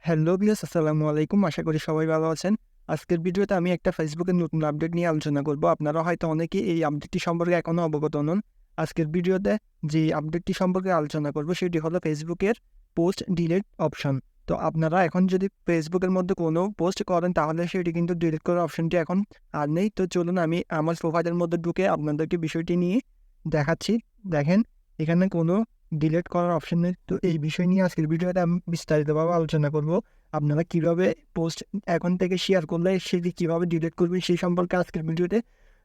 Hello viewers, আসসালামু আলাইকুম। আশা করি সবাই ভালো আছেন। আজকের ভিডিওতে আমি একটা ফেসবুকের নতুন আপডেট নিয়ে আলোচনা করব। আপনারা হয়তো অনেকেই এই আপডেটটি সম্পর্কে এখনও অবগত নন। আজকের ভিডিওতে যে আপডেটটি সম্পর্কে আলোচনা করব সেটি হলো ফেসবুকের পোস্ট ডিলিট অপশন। তো আপনারা এখন যদি ফেসবুকের মধ্যে কোনো পোস্ট করেন তাহলে সেটি কিন্তু ডিলিট করার অপশনটি এখন আর নেই। তো চলুন আমি আমার প্রোফাইলের মধ্যে ঢুকে আপনাদেরকে বিষয়টি নিয়ে দেখাচ্ছি। দেখেন, এখানে কোনো ডিলিট করার অপশন নেই। তো এই বিষয় নিয়ে আজকের ভিডিওতে আমি বিস্তারিতভাবে আলোচনা করব। আপনারা কীভাবে পোস্ট এখন থেকে শেয়ার করলে সেটি কীভাবে ডিলিট করবেন সেই সম্পর্কে আজকের ভিডিওতে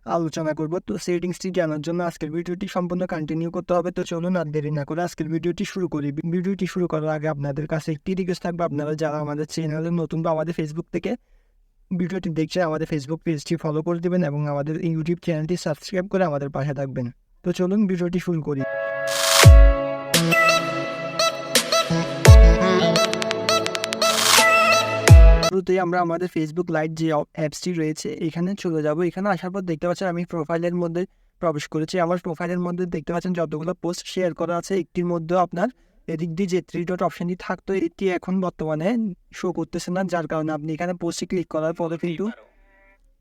আলোচনা করব। তো সেটিংসটি জানার জন্য আজকের ভিডিওটি সম্পূর্ণ কন্টিনিউ করতে হবে। তো চলুন আর দেরি না করে আজকের ভিডিওটি শুরু করি। ভিডিওটি শুরু করার আগে আপনাদের কাছে একটি রিকোয়েস্ট থাকবে, আপনারা যারা আমাদের চ্যানেলে নতুন বা আমাদের ফেসবুক থেকে ভিডিওটি দেখছেন আমাদের ফেসবুক পেজটি ফলো করে দেবেন এবং আমাদের ইউটিউব চ্যানেলটি সাবস্ক্রাইব করে আমাদের পাশে থাকবেন। তো চলুন ভিডিওটি শুরু করি। শুরুতেই আমরা আমাদের ফেসবুক লাইট যে অ্যাপসটি রয়েছে এখানে চলে যাব। এখানে আসার পর দেখতে পাচ্ছেন আমি প্রোফাইলের মধ্যে প্রবেশ করেছি। আমার প্রোফাইলের মধ্যে দেখতে পাচ্ছেন যতগুলো পোস্ট শেয়ার করা আছে একটির মধ্যেও আপনার এদিক দিয়ে যে থ্রি ডট অপশনটি থাকতো এটি এখন বর্তমানে শো করতেছে না, যার কারণে আপনি এখানে পোস্টে ক্লিক করার পরে কিন্তু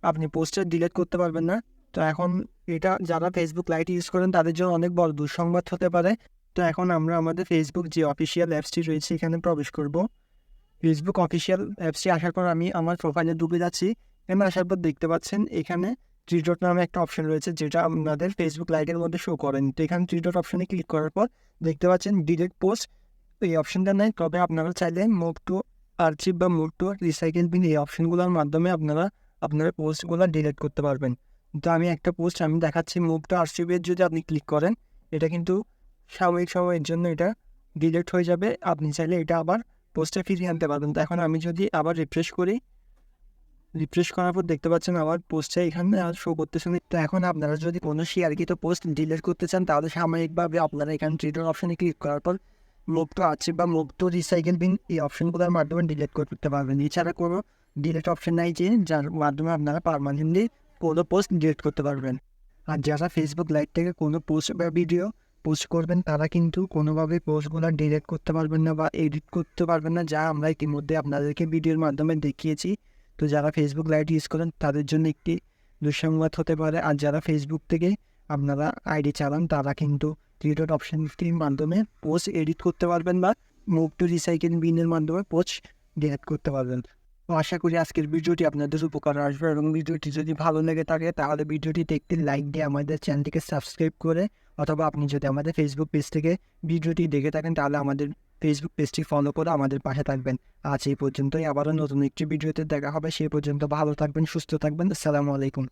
আপনি পোস্টটা ডিলিট করতে পারবেন না। তো এখন এটা যারা ফেসবুক লাইট ইউজ করেন তাদের জন্য অনেক বড় দুঃসংবাদ হতে পারে। তো এখন আমরা আমাদের ফেসবুক যে অফিসিয়াল অ্যাপসটি রয়েছে এখানে প্রবেশ করব। ফেসবুক অফিসিয়াল অ্যাপসটি আসার পর আমি আমার প্রোফাইলে ঢুকে যাচ্ছি। এখানে আসার পর দেখতে পাচ্ছেন এখানে থ্রি ডট নামে একটা অপশন রয়েছে যেটা আপনাদের ফেসবুক লাইটের মধ্যে শো করেন। তো এখানে থ্রি ডট অপশনে ক্লিক করার পর দেখতে পাচ্ছেন ডিলিট পোস্ট, এই অপশনটা নেই। তবে আপনারা চাইলে মুভ টু আর্চিভ বা মুভ টু রিসাইকেল বিন এই অপশনগুলোর মাধ্যমে আপনারা আপনার পোস্টগুলো ডিলিট করতে পারবেন। তো আমি একটা পোস্ট আমি দেখাচ্ছি। মুভ টু আর্চিভের যদি আপনি ক্লিক করেন এটা কিন্তু সাময়িক সময়ের জন্য এটা ডিলিট হয়ে যাবে। আপনি চাইলে এটা আবার পোস্টে ফিরিয়ে আনতে পারবেন। তো এখন আমি যদি আবার রিফ্রেশ করি, রিফ্রেশ করার পর দেখতে পাচ্ছেন আমার পোস্টে এখানে আর শো করতেছে না। তো এখন আপনারা যদি কোনো শেয়ারকৃত পোস্ট ডিলিট করতে চান তাহলে সাময়িকভাবে আপনারা এখানে থ্রি ডট অপশনে ক্লিক করার পর মুভ টু আর্চিভ বা মুভ টু রিসাইকেল বিন এই অপশনগুলোর মাধ্যমে ডিলিট করতে পারবেন। এছাড়া কোনো ডিলিট অপশন নাই যে যার মাধ্যমে আপনারা পারমানেন্টলি কোনো পোস্ট ডিলিট করতে পারবেন। আর যারা ফেসবুক লাইভ থেকে কোনো পোস্ট বা ভিডিও পোস্ট করবেন তারা কিন্তু কোনোভাবে পোস্টগুলো ডিলিট করতে পারবেন না বা এডিট করতে পারবেন না, যা আমরা ইতিমধ্যে আপনাদেরকে ভিডিওর মাধ্যমে দেখিয়েছি। তো যারা ফেসবুক লাইভ ইউজ করেন তাদের জন্য একটি দুঃসংবাদ হতে পারে। আর যারা ফেসবুক থেকে আপনারা আইডি চালান তারা কিন্তু থ্রি ডট অপশনটির মাধ্যমে পোস্ট এডিট করতে পারবেন বা মুভ টু রিসাইকেল বিনের মাধ্যমে পোস্ট ডিলিট করতে পারবেন। তো আশা করি আজকের ভিডিওটি আপনাদের উপকার আসবে এবং ভিডিওটি যদি ভালো লেগে থাকে তাহলে ভিডিওটিতে একটি লাইক দিয়ে আমাদের চ্যানেলটিকে সাবস্ক্রাইব করে, অথবা আপনি যদি আমাদের ফেসবুক পেজ থেকে ভিডিওটি দেখে থাকেন তাহলে আমাদের ফেসবুক পেজটি ফলো করে আমাদের পাশে থাকবেন। আজ এই পর্যন্তই, আবারও নতুন একটি ভিডিওতে দেখা হবে। সেই পর্যন্ত ভালো থাকবেন, সুস্থ থাকবেন। আসসালামু আলাইকুম।